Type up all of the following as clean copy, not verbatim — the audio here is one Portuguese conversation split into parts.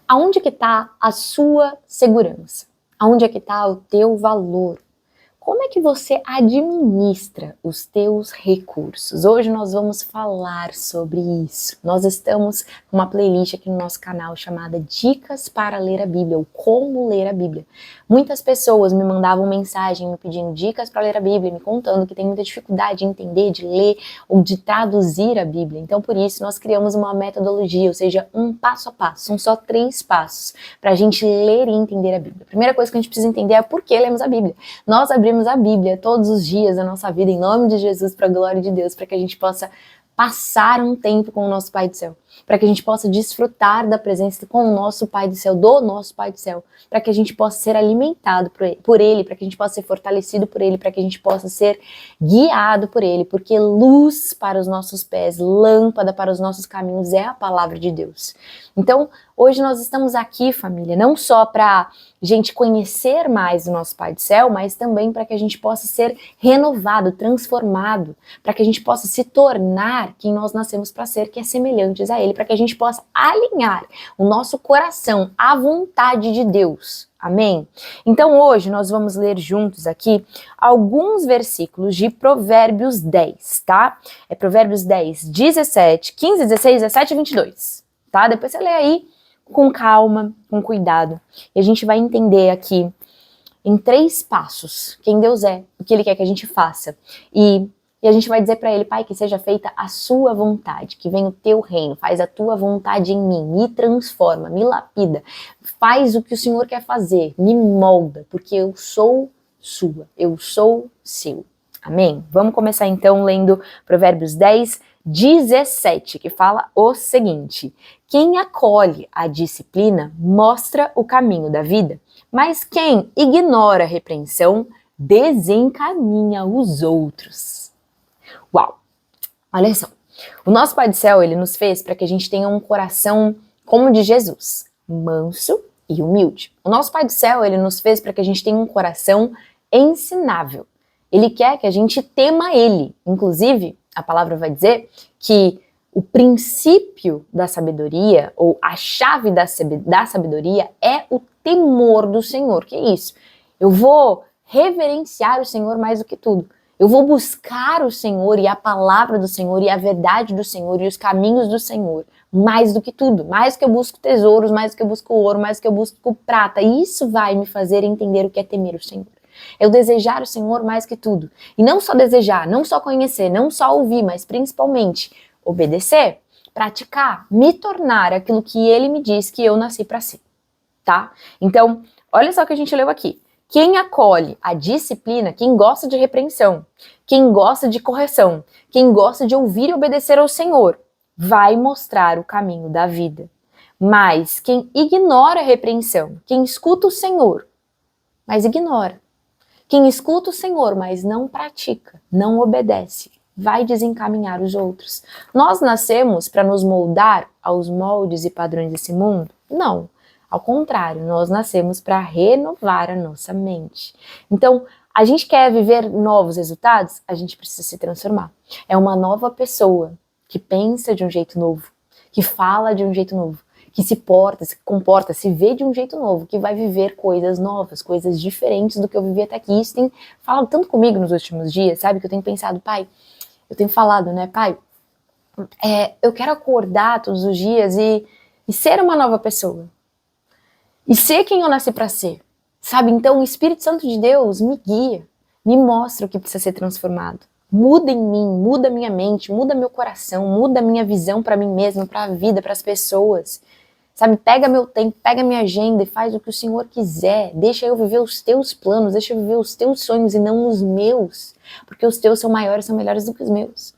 Aonde que está a sua segurança? Aonde é que está o teu valor? Como é que você administra os teus recursos? Hoje nós vamos falar sobre isso. Nós estamos com uma playlist aqui no nosso canal chamada Dicas para Ler a Bíblia, ou Como Ler a Bíblia. Muitas pessoas me mandavam mensagem me pedindo dicas para ler a Bíblia, me contando que tem muita dificuldade de entender, de ler ou de traduzir a Bíblia. Então, por isso, nós criamos uma metodologia, ou seja, um passo a passo. São só 3 passos para a gente ler e entender a Bíblia. A primeira coisa que a gente precisa entender é por que lemos a Bíblia. Nós abrimos a Bíblia todos os dias da nossa vida, em nome de Jesus, para a glória de Deus, para que a gente possa passar um tempo com o nosso Pai do Céu, para que a gente possa desfrutar da presença com o nosso Pai do Céu, do nosso Pai do Céu, para que a gente possa ser alimentado por Ele, para que a gente possa ser fortalecido por Ele, para que a gente possa ser guiado por Ele, porque luz para os nossos pés, lâmpada para os nossos caminhos é a palavra de Deus. Então, hoje nós estamos aqui, família, não só para gente conhecer mais o nosso Pai do Céu, mas também para que a gente possa ser renovado, transformado, para que a gente possa se tornar quem nós nascemos para ser, que é semelhantes a Ele, para que a gente possa alinhar o nosso coração à vontade de Deus. Amém? Então hoje nós vamos ler juntos aqui alguns versículos de Provérbios 10, tá? É Provérbios 10, 17, 15, 16, 17 e 22, tá? Depois você lê aí com calma, com cuidado. E a gente vai entender aqui em 3 passos quem Deus é, o que Ele quer que a gente faça. E a gente vai dizer para Ele: Pai, que seja feita a sua vontade, que venha o teu reino, faz a tua vontade em mim, me transforma, me lapida, faz o que o Senhor quer fazer, me molda, porque eu sou sua, eu sou seu. Amém? Vamos começar então lendo Provérbios 10, 17, que fala o seguinte: quem acolhe a disciplina mostra o caminho da vida, mas quem ignora a repreensão desencaminha os outros. Uau! Olha só, o nosso Pai do Céu, Ele nos fez para que a gente tenha um coração como o de Jesus, manso e humilde. O nosso Pai do Céu, Ele nos fez para que a gente tenha um coração ensinável. Ele quer que a gente tema Ele. Inclusive, a palavra vai dizer que o princípio da sabedoria, ou a chave da sabedoria, é o temor do Senhor. Que é isso? Eu vou reverenciar o Senhor mais do que tudo. Eu vou buscar o Senhor e a palavra do Senhor e a verdade do Senhor e os caminhos do Senhor mais do que tudo. Mais do que eu busco tesouros, mais do que eu busco ouro, mais do que eu busco prata. E isso vai me fazer entender o que é temer o Senhor. Eu desejar o Senhor mais que tudo. E não só desejar, não só conhecer, não só ouvir, mas principalmente obedecer, praticar, me tornar aquilo que Ele me diz que eu nasci para ser, tá? Então, olha só o que a gente leu aqui. Quem acolhe a disciplina, quem gosta de repreensão, quem gosta de correção, quem gosta de ouvir e obedecer ao Senhor, vai mostrar o caminho da vida. Mas quem ignora a repreensão, quem escuta o Senhor, mas ignora, quem escuta o Senhor, mas não pratica, não obedece, vai desencaminhar os outros. Nós nascemos para nos moldar aos moldes e padrões desse mundo? Não. Ao contrário, nós nascemos para renovar a nossa mente. Então, a gente quer viver novos resultados? A gente precisa se transformar. É uma nova pessoa que pensa de um jeito novo, que fala de um jeito novo, que se porta, se comporta, se vê de um jeito novo, que vai viver coisas novas, coisas diferentes do que eu vivi até aqui. Isso tem falado tanto comigo nos últimos dias, sabe? Que eu tenho pensado: Pai, eu tenho falado, né, Pai, eu quero acordar todos os dias e ser uma nova pessoa. E ser quem eu nasci para ser, sabe? Então o Espírito Santo de Deus me guia, me mostra o que precisa ser transformado. Muda em mim, muda minha mente, muda meu coração, muda minha visão para mim mesma, para a vida, para as pessoas. Sabe? Pega meu tempo, pega minha agenda e faz o que o Senhor quiser. Deixa eu viver os teus planos, deixa eu viver os teus sonhos e não os meus. Porque os teus são maiores, são melhores do que os meus.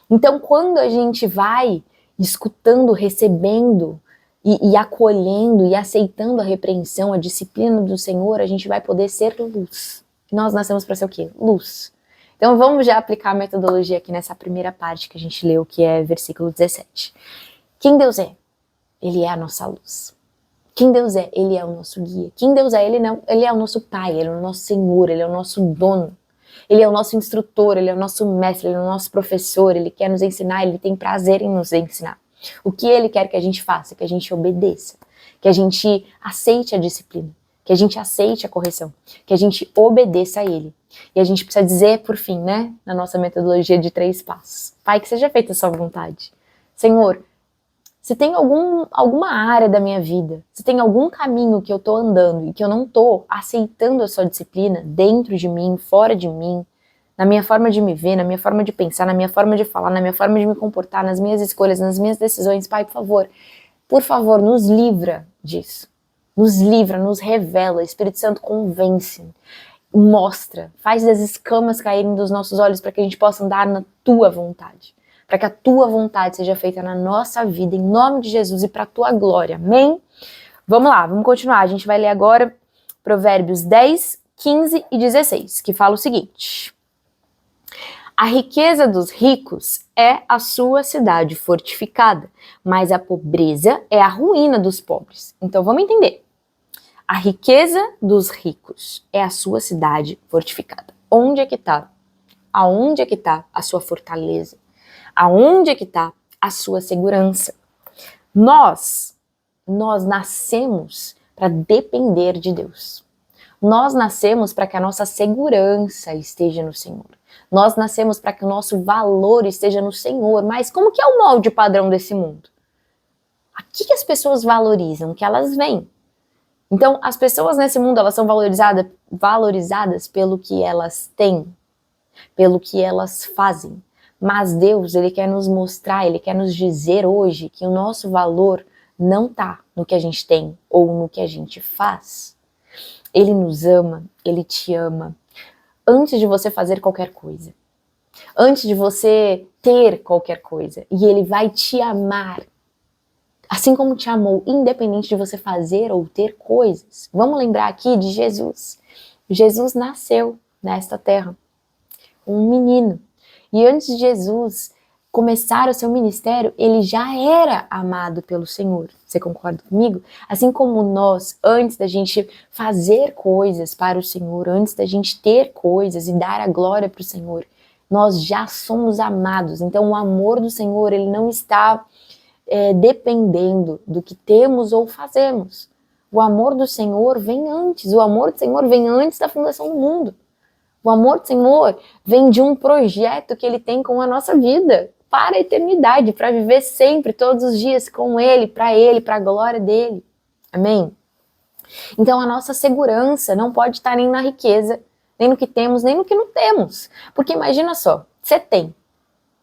Então quando a gente vai escutando, recebendo, e acolhendo e aceitando a repreensão, a disciplina do Senhor, a gente vai poder ser luz. Nós nascemos para ser o quê? Luz. Então vamos já aplicar a metodologia aqui nessa primeira parte que a gente leu, que é versículo 17. Quem Deus é? Ele é a nossa luz. Quem Deus é? Ele é o nosso guia. Quem Deus é? Ele é o nosso Pai, Ele é o nosso Senhor, Ele é o nosso dono. Ele é o nosso instrutor, Ele é o nosso mestre, Ele é o nosso professor, Ele quer nos ensinar, Ele tem prazer em nos ensinar. O que Ele quer que a gente faça? Que a gente obedeça. que a gente aceite a disciplina, que a gente aceite a correção, que a gente obedeça a ele. E a gente precisa dizer, por fim, né, na nossa metodologia de 3 passos: Pai, que seja feita a sua vontade. Senhor, se tem alguma área da minha vida, se tem algum caminho que eu tô andando e que eu não tô aceitando a sua disciplina dentro de mim, fora de mim, na minha forma de me ver, na minha forma de pensar, na minha forma de falar, na minha forma de me comportar, nas minhas escolhas, nas minhas decisões, Pai, por favor, nos livra disso. Nos livra, nos revela. Espírito Santo, convence, mostra, faz as escamas caírem dos nossos olhos para que a gente possa andar na tua vontade. Para que a tua vontade seja feita na nossa vida, em nome de Jesus e para a tua glória. Amém? Vamos lá, vamos continuar. A gente vai ler agora Provérbios 10, 15 e 16, que fala o seguinte: a riqueza dos ricos é a sua cidade fortificada, mas a pobreza é a ruína dos pobres. Então vamos entender. A riqueza dos ricos é a sua cidade fortificada. Onde é que está? Aonde é que está a sua fortaleza? Aonde é que está a sua segurança? Nós nascemos para depender de Deus. Nós nascemos para que a nossa segurança esteja no Senhor. Nós nascemos para que o nosso valor esteja no Senhor. Mas como que é o molde padrão desse mundo? O que as pessoas valorizam? O que elas veem? Então, as pessoas nesse mundo, elas são valorizadas pelo que elas têm, pelo que elas fazem. Mas Deus, Ele quer nos mostrar, Ele quer nos dizer hoje que o nosso valor não está no que a gente tem ou no que a gente faz. Ele nos ama, Ele te ama. Antes de você fazer qualquer coisa, antes de você ter qualquer coisa, e Ele vai te amar, assim como te amou, independente de você fazer ou ter coisas. Vamos lembrar aqui de Jesus. Jesus nasceu nesta terra, um menino. E antes de Jesus começar o seu ministério, ele já era amado pelo Senhor. Você concorda comigo? Assim como nós, antes da gente fazer coisas para o Senhor, antes da gente ter coisas e dar a glória para o Senhor, nós já somos amados. Então o amor do Senhor, ele não está dependendo do que temos ou fazemos. O amor do Senhor vem antes. O amor do Senhor vem antes da fundação do mundo. O amor do Senhor vem de um projeto que Ele tem com a nossa vida, para a eternidade, para viver sempre, todos os dias com Ele, para a glória dEle. Amém? Então a nossa segurança não pode estar nem na riqueza, nem no que temos, nem no que não temos. Porque imagina só, você tem.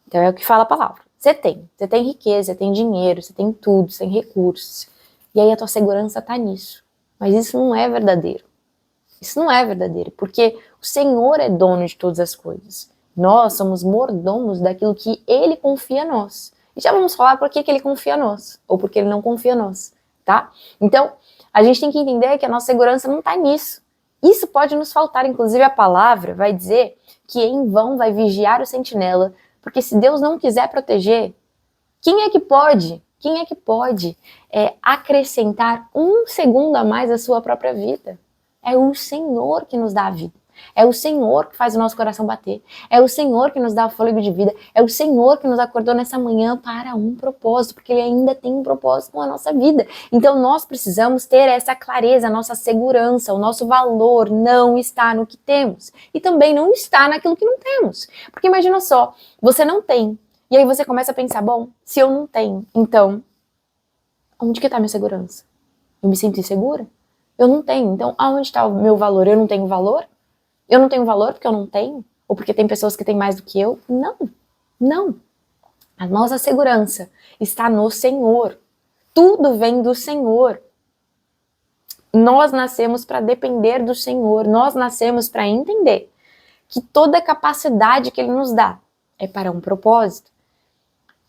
Então é o que fala a palavra. Você tem riqueza, você tem dinheiro, você tem tudo, você tem recursos. E aí a tua segurança está nisso. Mas isso não é verdadeiro. Isso não é verdadeiro, porque o Senhor é dono de todas as coisas. Nós somos mordomos daquilo que Ele confia a nós. E já vamos falar por que Ele confia a nós, ou porque Ele não confia a nós, tá? Então, a gente tem que entender que a nossa segurança não está nisso. Isso pode nos faltar, inclusive a palavra vai dizer que em vão vai vigiar o sentinela, porque se Deus não quiser proteger, quem é que pode? Quem é que pode acrescentar um segundo a mais à sua própria vida? É o Senhor que nos dá a vida. É o Senhor que faz o nosso coração bater. É o Senhor que nos dá o fôlego de vida. É o Senhor que nos acordou nessa manhã para um propósito, porque Ele ainda tem um propósito com a nossa vida. Então nós precisamos ter essa clareza, a nossa segurança, o nosso valor não está no que temos. E também não está naquilo que não temos. Porque imagina só, você não tem. E aí você começa a pensar, bom, se eu não tenho, então, onde que está a minha segurança? Eu me sinto insegura? Eu não tenho, então aonde está o meu valor? Eu não tenho valor? Eu não tenho valor porque eu não tenho? Ou porque tem pessoas que têm mais do que eu? Não, não. A nossa segurança está no Senhor. Tudo vem do Senhor. Nós nascemos para depender do Senhor. Nós nascemos para entender que toda a capacidade que Ele nos dá é para um propósito.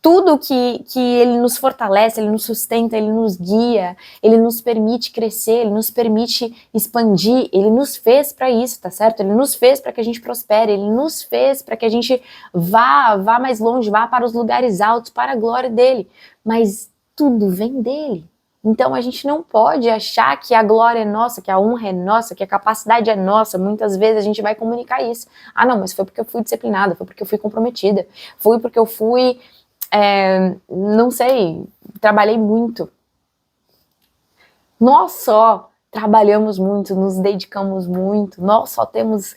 Tudo que Ele nos fortalece, Ele nos sustenta, Ele nos guia, Ele nos permite crescer, Ele nos permite expandir, Ele nos fez para isso, tá certo? Ele nos fez para que a gente prospere, Ele nos fez para que a gente vá mais longe, vá para os lugares altos, para a glória dEle. Mas tudo vem dEle. Então a gente não pode achar que a glória é nossa, que a honra é nossa, que a capacidade é nossa. Muitas vezes a gente vai comunicar isso. Ah, não, mas foi porque eu fui disciplinada, foi porque eu fui comprometida, foi porque eu fui... não sei, trabalhei muito. Nós só trabalhamos muito, nos dedicamos muito, nós só temos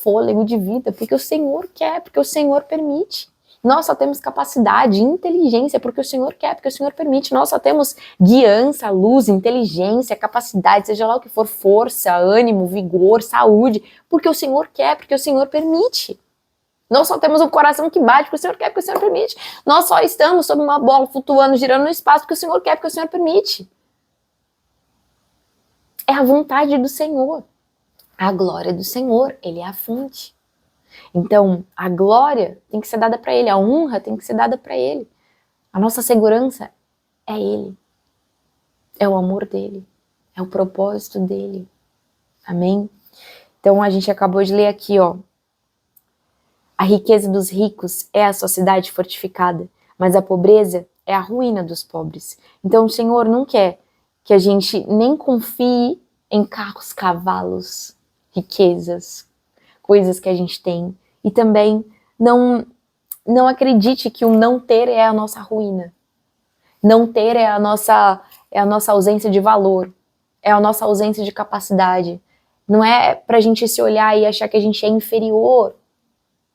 fôlego de vida porque o Senhor quer, porque o Senhor permite. Nós só temos capacidade, inteligência, porque o Senhor quer, porque o Senhor permite. Nós só temos guiança, luz, inteligência, capacidade, seja lá o que for, força, ânimo, vigor, saúde, porque o Senhor quer, porque o Senhor permite. Nós só temos um coração que bate porque o Senhor quer, porque o Senhor permite. Nós só estamos sob uma bola flutuando, girando no espaço porque o Senhor quer, porque o Senhor permite. É a vontade do Senhor. A glória do Senhor, Ele é a fonte. Então, a glória tem que ser dada para Ele, a honra tem que ser dada para Ele. A nossa segurança é Ele. É o amor dEle. É o propósito dEle. Amém? Então, a gente acabou de ler aqui, ó. A riqueza dos ricos é a sua cidade fortificada, mas a pobreza é a ruína dos pobres. Então, o Senhor não quer que a gente nem confie em carros, cavalos, riquezas, coisas que a gente tem. E também não acredite que o não ter é a nossa ruína. Não ter é a nossa ausência de valor, é a nossa ausência de capacidade. Não é pra gente se olhar e achar que a gente é inferior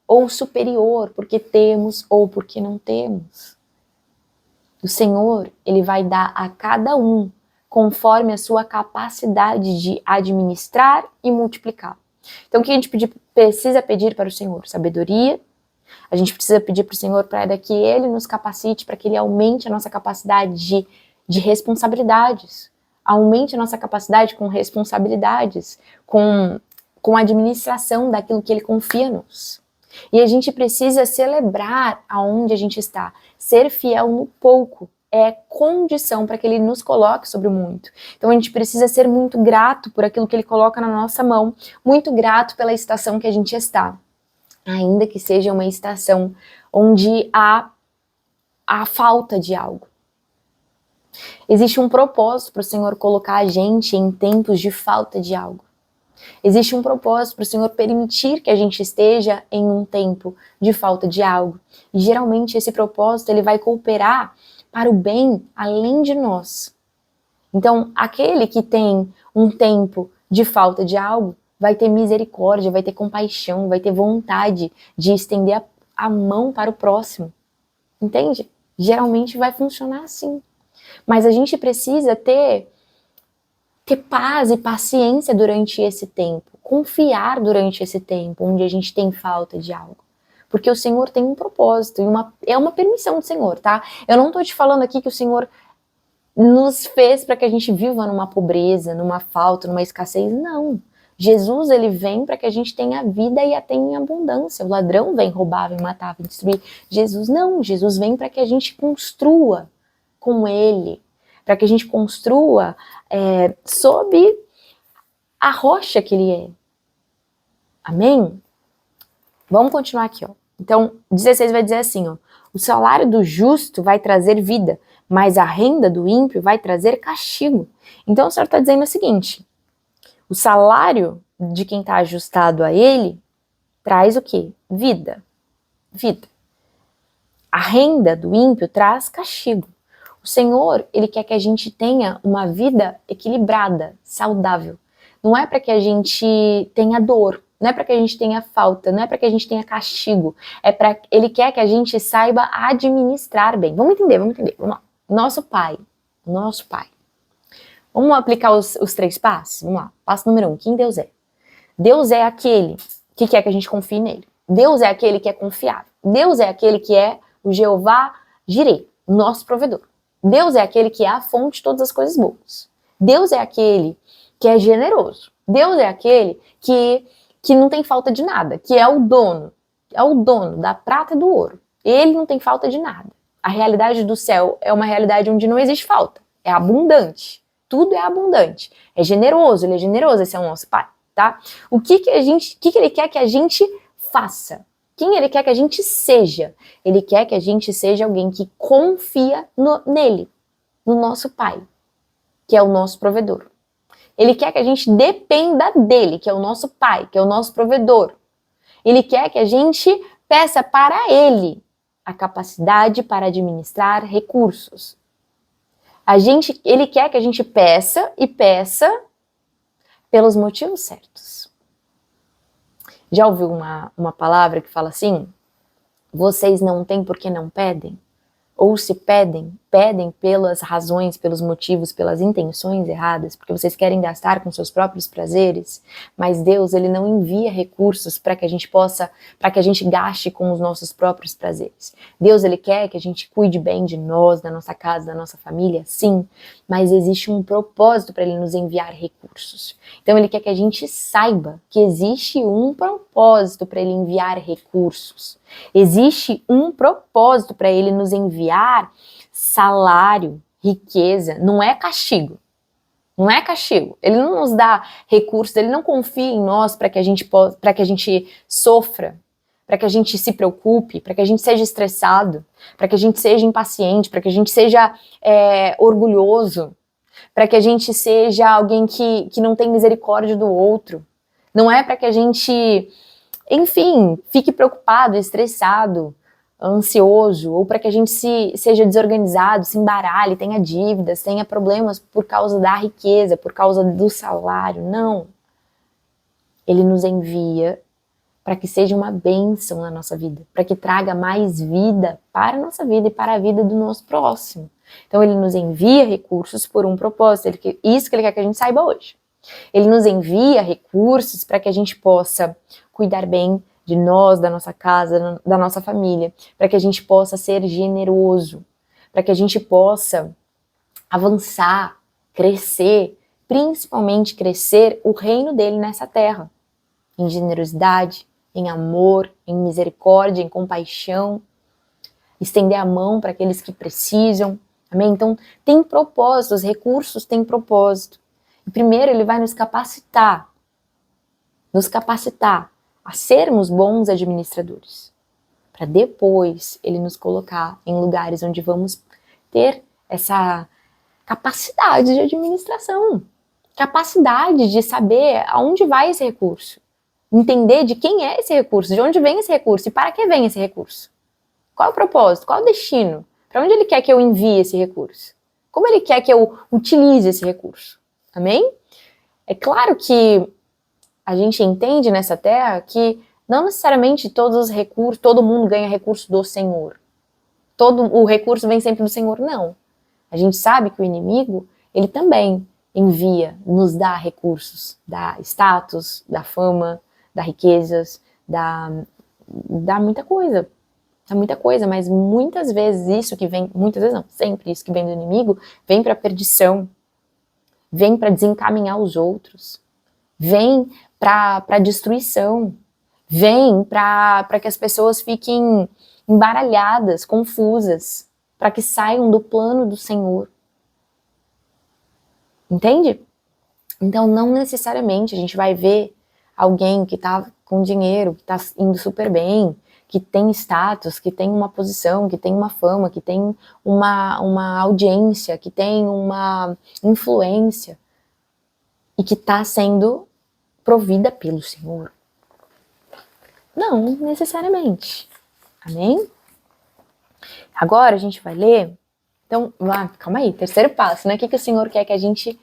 ou superior porque temos ou porque não temos. O Senhor, Ele vai dar a cada um conforme a sua capacidade de administrar e multiplicar. Então, o que a gente precisa pedir para o Senhor? Sabedoria. A gente precisa pedir para o Senhor para que Ele nos capacite, para que Ele aumente a nossa capacidade de responsabilidades. Aumente a nossa capacidade com responsabilidades, com a administração daquilo que Ele confia-nos. E a gente precisa celebrar aonde a gente está. Ser fiel no pouco é condição para que Ele nos coloque sobre o muito. Então a gente precisa ser muito grato por aquilo que Ele coloca na nossa mão, muito grato pela estação que a gente está. Ainda que seja uma estação onde há falta de algo. Existe um propósito para o Senhor colocar a gente em tempos de falta de algo. Existe um propósito para o Senhor permitir que a gente esteja em um tempo de falta de algo. E geralmente esse propósito ele vai cooperar para o bem além de nós. Então, aquele que tem um tempo de falta de algo, vai ter misericórdia, vai ter compaixão, vai ter vontade de estender a mão para o próximo. Entende? Geralmente vai funcionar assim. Mas a gente precisa ter paz e paciência durante esse tempo, confiar durante esse tempo onde a gente tem falta de algo. Porque o Senhor tem um propósito, é uma permissão do Senhor, tá? Eu não tô te falando aqui que o Senhor nos fez para que a gente viva numa pobreza, numa falta, numa escassez, não. Jesus, ele vem para que a gente tenha vida e a tenha em abundância. O ladrão vem roubar, vem matar, vem destruir. Jesus não, Jesus vem para que a gente construa com Ele, para que a gente construa sob a rocha que Ele é. Amém? Vamos continuar aqui, ó. Então, 16 vai dizer assim, ó. O salário do justo vai trazer vida, mas a renda do ímpio vai trazer castigo. Então, o Senhor está dizendo o seguinte, o salário de quem está ajustado a ele traz o quê? Vida. Vida. A renda do ímpio traz castigo. O Senhor, Ele quer que a gente tenha uma vida equilibrada, saudável. Não é para que a gente tenha dor, não é para que a gente tenha falta, não é para que a gente tenha castigo. Ele quer que a gente saiba administrar bem. Vamos entender. Vamos lá. Nosso Pai. Vamos aplicar os 3 passos? Vamos lá. Passo número 1. Quem Deus é? Deus é aquele que quer que a gente confie nele. Deus é aquele que é confiável. Deus é aquele que é o Jeová Jireh, nosso provedor. Deus é aquele que é a fonte de todas as coisas boas. Deus é aquele que é generoso. Deus é aquele que não tem falta de nada, que é o dono da prata e do ouro. Ele não tem falta de nada. A realidade do céu é uma realidade onde não existe falta. É abundante. Tudo é abundante. É generoso, Ele é generoso, esse é o nosso Pai, tá? O que Ele quer que a gente faça? Quem Ele quer que a gente seja? Ele quer que a gente seja alguém que confia nele, no nosso Pai, que é o nosso provedor. Ele quer que a gente dependa dele, que é o nosso Pai, que é o nosso provedor. Ele quer que a gente peça para Ele a capacidade para administrar recursos. Ele quer que a gente peça e peça pelos motivos certos. Já ouviu uma palavra que fala assim? Vocês não têm porque não pedem? Ou se pedem, pedem pelas razões, pelos motivos, pelas intenções erradas, porque vocês querem gastar com seus próprios prazeres, mas Deus, ele não envia recursos para que a gente gaste com os nossos próprios prazeres. Deus, ele quer que a gente cuide bem de nós, da nossa casa, da nossa família, sim, mas existe um propósito para ele nos enviar recursos. Então ele quer que a gente saiba que existe um propósito para ele enviar recursos. Existe um propósito para ele nos enviar salário, riqueza, não é castigo. Não é castigo. Ele não nos dá recursos, ele não confia em nós para que a gente sofra, para que a gente se preocupe, para que a gente seja estressado, para que a gente seja impaciente, para que a gente seja orgulhoso, para que a gente seja alguém que não tem misericórdia do outro. Não é para que a gente, enfim, fique preocupado, estressado, ansioso, ou para que a gente seja desorganizado, se embaralhe, tenha dívidas, tenha problemas por causa da riqueza, por causa do salário. Não. Ele nos envia para que seja uma bênção na nossa vida, para que traga mais vida para a nossa vida e para a vida do nosso próximo. Então ele nos envia recursos por um propósito, isso que ele quer que a gente saiba hoje. Ele nos envia recursos para que a gente possa cuidar bem de nós, da nossa casa, da nossa família, para que a gente possa ser generoso, para que a gente possa avançar, crescer, principalmente crescer o reino dele nessa terra, em generosidade, em amor, em misericórdia, em compaixão, estender a mão para aqueles que precisam, amém? Então tem propósito, os recursos têm propósito. E primeiro ele vai nos capacitar a sermos bons administradores, para depois ele nos colocar em lugares onde vamos ter essa capacidade de administração, capacidade de saber aonde vai esse recurso, entender de quem é esse recurso, de onde vem esse recurso e para que vem esse recurso. Qual é o propósito? Qual é o destino? Para onde ele quer que eu envie esse recurso? Como ele quer que eu utilize esse recurso? Amém? É claro que a gente entende nessa terra que não necessariamente todos os recursos, todo mundo ganha recurso do Senhor. Todo o recurso vem sempre do Senhor, não. A gente sabe que o inimigo, ele também envia, nos dá recursos, dá status, dá fama, dá riquezas, dá muita coisa. Dá muita coisa, mas muitas vezes isso que vem, muitas vezes não, sempre isso que vem do inimigo, vem para perdição, vem para desencaminhar os outros, vem para destruição, vem para que as pessoas fiquem embaralhadas, confusas, para que saiam do plano do Senhor. Entende? Então não necessariamente a gente vai ver alguém que está com dinheiro, que está indo super bem, que tem status, que tem uma posição, que tem uma fama, que tem uma audiência, que tem uma influência e que está sendo provida pelo Senhor. Não necessariamente. Amém? Agora a gente vai ler. Então, calma aí, terceiro passo, né? O que o Senhor quer que a gente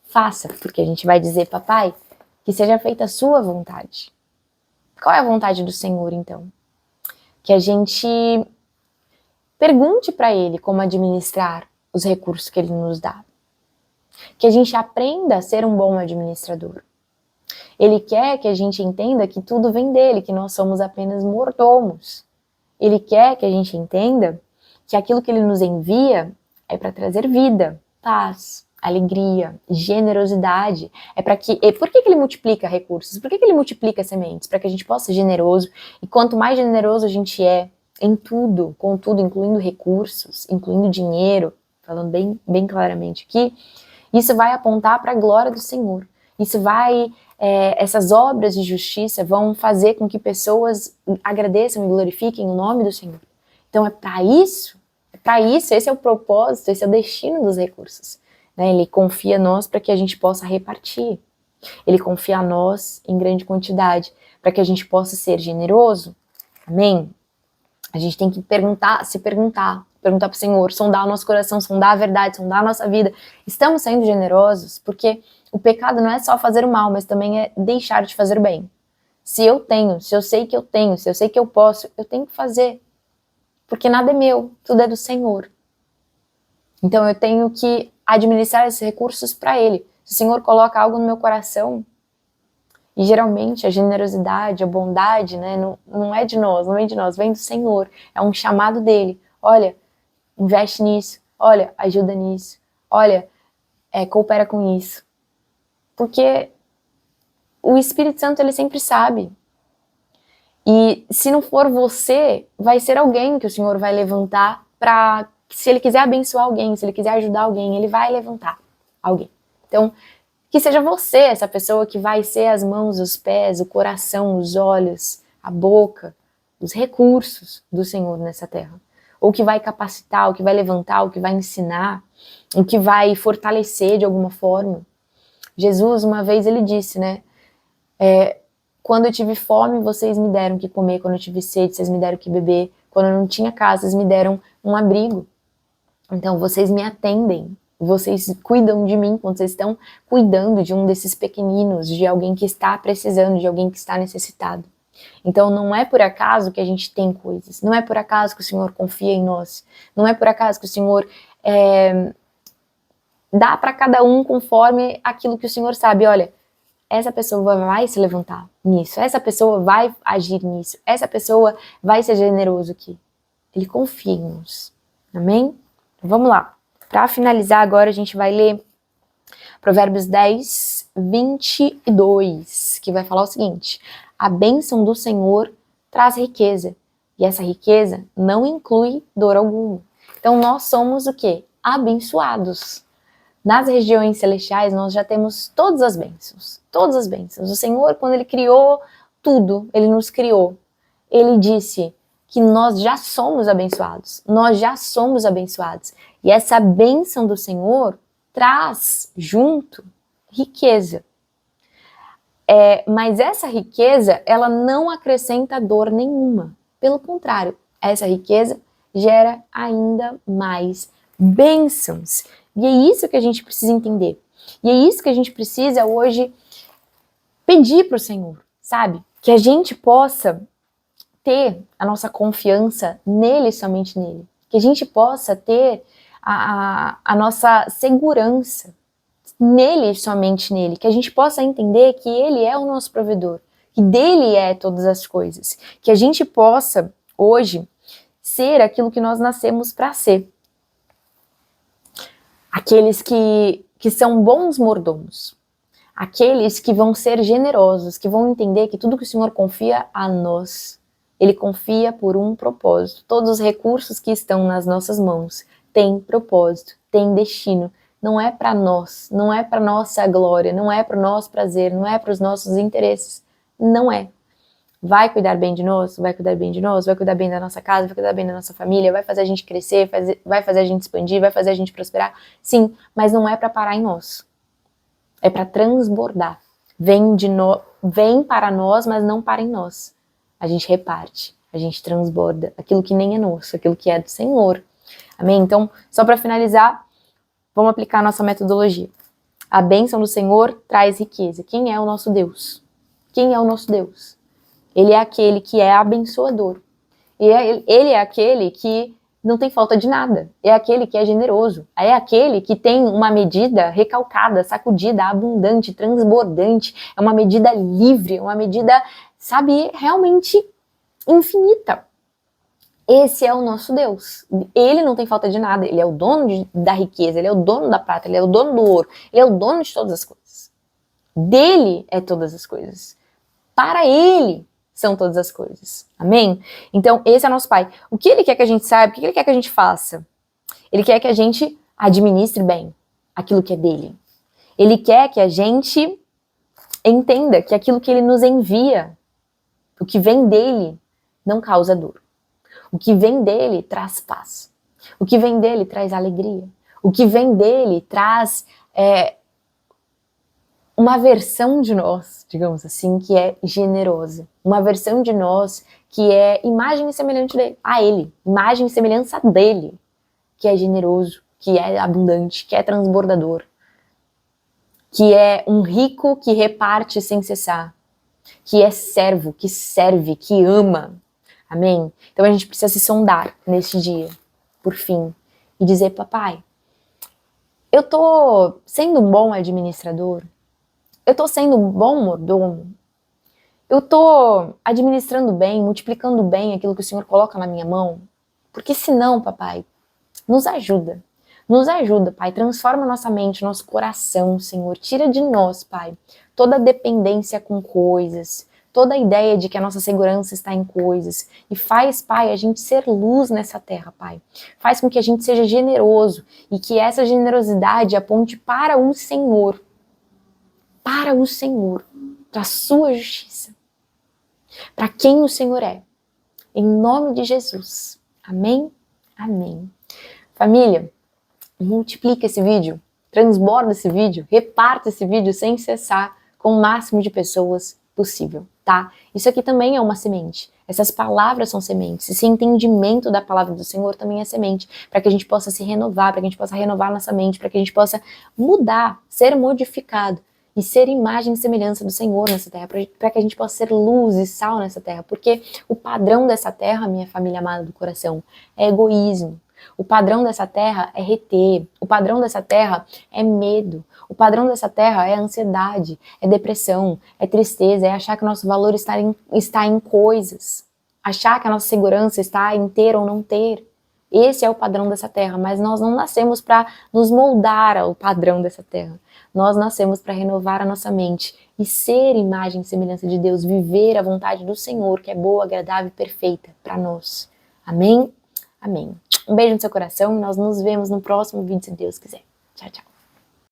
faça? Porque a gente vai dizer, papai, que seja feita a sua vontade. Qual é a vontade do Senhor, então? Que a gente pergunte para Ele como administrar os recursos que Ele nos dá. Que a gente aprenda a ser um bom administrador. Ele quer que a gente entenda que tudo vem dele, que nós somos apenas mordomos. Ele quer que a gente entenda que aquilo que ele nos envia é para trazer vida, paz, alegria, generosidade. Por que ele multiplica recursos? Por que ele multiplica sementes? Para que a gente possa ser generoso. E quanto mais generoso a gente é em tudo, com tudo, incluindo recursos, incluindo dinheiro, falando bem claramente aqui, isso vai apontar para a glória do Senhor. Isso essas obras de justiça vão fazer com que pessoas agradeçam e glorifiquem o nome do Senhor. Então é para isso, esse é o propósito, esse é o destino dos recursos. Né? Ele confia a nós para que a gente possa repartir. Ele confia a nós em grande quantidade, para que a gente possa ser generoso. Amém? A gente tem que se perguntar, perguntar para o Senhor, sondar o nosso coração, sondar a verdade, sondar a nossa vida. Estamos sendo generosos? Porque o pecado não é só fazer o mal, mas também é deixar de fazer o bem. Se eu tenho, se eu sei que eu tenho, se eu sei que eu posso, eu tenho que fazer. Porque nada é meu, tudo é do Senhor. Então eu tenho que administrar esses recursos para Ele. Se o Senhor coloca algo no meu coração, e geralmente a generosidade, a bondade, né, não é de nós, não vem de nós, vem do Senhor. É um chamado dele. Olha, investe nisso. Olha, ajuda nisso. Olha, coopera com isso. Porque o Espírito Santo, ele sempre sabe. E se não for você, vai ser alguém que o Senhor vai levantar para, se ele quiser abençoar alguém, se ele quiser ajudar alguém, ele vai levantar alguém. Então, que seja você essa pessoa que vai ser as mãos, os pés, o coração, os olhos, a boca, os recursos do Senhor nessa terra. Ou que vai capacitar, o que vai levantar, o que vai ensinar, o que vai fortalecer de alguma forma. Jesus, uma vez, ele disse, né? Quando eu tive fome, vocês me deram o que comer. Quando eu tive sede, vocês me deram o que beber. Quando eu não tinha casa, vocês me deram um abrigo. Então, vocês me atendem. Vocês cuidam de mim quando vocês estão cuidando de um desses pequeninos, de alguém que está precisando, de alguém que está necessitado. Então não é por acaso que a gente tem coisas, não é por acaso que o Senhor confia em nós, não é por acaso que o Senhor dá para cada um conforme aquilo que o Senhor sabe. Olha, essa pessoa vai se levantar nisso, essa pessoa vai agir nisso, essa pessoa vai ser generoso aqui. Ele confia em nós, amém? Vamos lá. Para finalizar agora, a gente vai ler Provérbios 10, 22, que vai falar o seguinte: a bênção do Senhor traz riqueza, e essa riqueza não inclui dor alguma. Então nós somos o quê? Abençoados. Nas regiões celestiais nós já temos todas as bênçãos, todas as bênçãos. O Senhor, quando Ele criou tudo, Ele nos criou. Ele disse que nós já somos abençoados, nós já somos abençoados. E essa bênção do Senhor traz junto riqueza. Mas essa riqueza, ela não acrescenta dor nenhuma. Pelo contrário, essa riqueza gera ainda mais bênçãos. E é isso que a gente precisa entender. E é isso que a gente precisa hoje pedir para o Senhor, sabe? Que a gente possa ter a nossa confiança nele, somente nele. Que a gente possa ter a nossa segurança nele, somente nele. Que a gente possa entender que ele é o nosso provedor, que dele é todas as coisas. Que a gente possa, hoje, ser aquilo que nós nascemos para ser. Aqueles que são bons mordomos. Aqueles que vão ser generosos, que vão entender que tudo que o Senhor confia a nós, Ele confia por um propósito. Todos os recursos que estão nas nossas mãos têm propósito, têm destino. Não é para nós, não é para nossa glória, não é para o nosso prazer, não é para os nossos interesses. Não é. Vai cuidar bem de nós? Vai cuidar bem de nós? Vai cuidar bem da nossa casa? Vai cuidar bem da nossa família? Vai fazer a gente crescer? Vai fazer a gente expandir? Vai fazer a gente prosperar? Sim, mas não é para parar em nós. É para transbordar. Vem para nós, mas não para em nós. A gente reparte, a gente transborda aquilo que nem é nosso, aquilo que é do Senhor. Amém? Então, só para finalizar, vamos aplicar a nossa metodologia. A bênção do Senhor traz riqueza. Quem é o nosso Deus? Quem é o nosso Deus? Ele é aquele que é abençoador. Ele é aquele que não tem falta de nada. É aquele que é generoso. É aquele que tem uma medida recalcada, sacudida, abundante, transbordante. É uma medida livre, uma medida, sabe, realmente infinita. Esse é o nosso Deus. Ele não tem falta de nada. Ele é o dono da riqueza, ele é o dono da prata, ele é o dono do ouro, ele é o dono de todas as coisas. Dele é todas as coisas. Para ele são todas as coisas. Amém? Então, esse é o nosso Pai. O que Ele quer que a gente saiba, o que Ele quer que a gente faça? Ele quer que a gente administre bem aquilo que é dele. Ele quer que a gente entenda que aquilo que Ele nos envia, o que vem dele, não causa dor. O que vem dele traz paz. O que vem dele traz alegria. O que vem dele traz uma versão de nós, digamos assim, que é generosa. Uma versão de nós que é imagem e semelhante a ele. Imagem e semelhança dele. que é generoso, que é abundante, que é transbordador, que é um rico que reparte sem cessar, que é servo, que serve, que ama. Amém? Então a gente precisa se sondar neste dia, por fim, e dizer: papai, eu tô sendo um bom administrador? Eu tô sendo um bom mordomo? Eu tô administrando bem, multiplicando bem aquilo que o Senhor coloca na minha mão? Porque senão, papai, nos ajuda. Nos ajuda, Pai. Transforma nossa mente, nosso coração, Senhor. Tira de nós, Pai, toda dependência com coisas, toda a ideia de que a nossa segurança está em coisas. E faz, Pai, a gente ser luz nessa terra, Pai. Faz com que a gente seja generoso e que essa generosidade aponte para o Senhor. Para o Senhor. Para a sua justiça. Para quem o Senhor é. Em nome de Jesus. Amém? Amém. Família, multiplica esse vídeo, transborda esse vídeo, reparta esse vídeo sem cessar com o máximo de pessoas possível, tá? Isso aqui também é uma semente. Essas palavras são sementes. Esse entendimento da palavra do Senhor também é semente, para que a gente possa se renovar, para que a gente possa renovar nossa mente, para que a gente possa mudar, ser modificado e ser imagem e semelhança do Senhor nessa terra, para que a gente possa ser luz e sal nessa terra, porque o padrão dessa terra, minha família amada do coração, é egoísmo. O padrão dessa terra é reter, o padrão dessa terra é medo, o padrão dessa terra é ansiedade, é depressão, é tristeza, é achar que o nosso valor está em coisas, achar que a nossa segurança está em ter ou não ter. Esse é o padrão dessa terra, mas nós não nascemos para nos moldar ao padrão dessa terra. Nós nascemos para renovar a nossa mente e ser imagem e semelhança de Deus, viver a vontade do Senhor, que é boa, agradável e perfeita para nós. Amém? Amém. Um beijo no seu coração e nós nos vemos no próximo vídeo, se Deus quiser. Tchau, tchau.